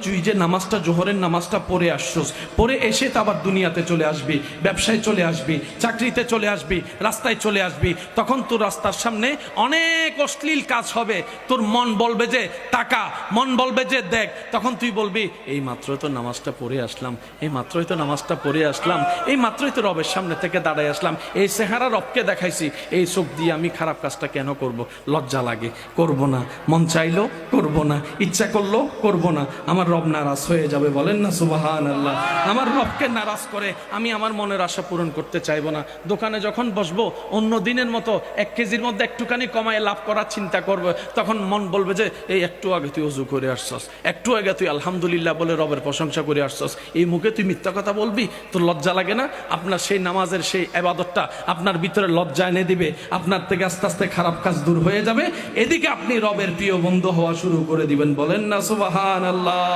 তুই যে নামাজটা জোহরের নামাজটা পড়ে আসছস, পড়ে এসে তো আবার দুনিয়াতে চলে আসবি, ব্যবসায় চলে আসবি, চাকরিতে চলে আসবি, রাস্তায় চলে আসবি, তখন তোর রাস্তার সামনে অনেক অশ্লীল কাজ হবে। তোর মন বলবে যে টাকা, মন বলবে যে দেখ, তখন তুই বলবি এই মাত্রই তো নামাজটা পড়ে আসলাম, এই মাত্রই তো নামাজটা পড়ে আসলাম, এই মাত্রই তো রবের সামনে থেকে দাঁড়ায় আসলাম, এই চেহারা রবকে দেখাইছি, এই চোখ দিয়ে আমি খারাপ কাজটা কেন করব? লজ্জা লাগে, করব না। মন চাইলো করব না, ইচ্ছা করলো করব না। আমার রব নারাজ হয়ে যাবে, বলেন না সুবহানাল্লাহ। আমার রবকে নারাজ করে আমি আমার মনের আশা পূরণ করতে চাইবো না। দোকানে যখন বসবো অন্য দিনের মতো 1 কেজির মধ্যে একটুখানি কমায় লাভ করার চিন্তা করবো, তখন মন বলবে যে এই একটু আগে তুই ওযু করে আসছস, একটু আগে তুই আলহামদুলিল্লাহ বলে রবের প্রশংসা করে আসছস, এই মুখে তুই মিথ্যা কথা বলবি? তোর লজ্জা লাগে না? আপনার সেই নামাজের সেই ইবাদতটা আপনার ভিতরে লজ্জা এনে দিবে, আপনার থেকে আস্তে আস্তে খারাপ কাজ দূর হয়ে যাবে, এদিকে আপনি রবের প্রিয় বন্ধু হওয়া শুরু করে দিবেন, বলেন না সুবহানাল্লাহ।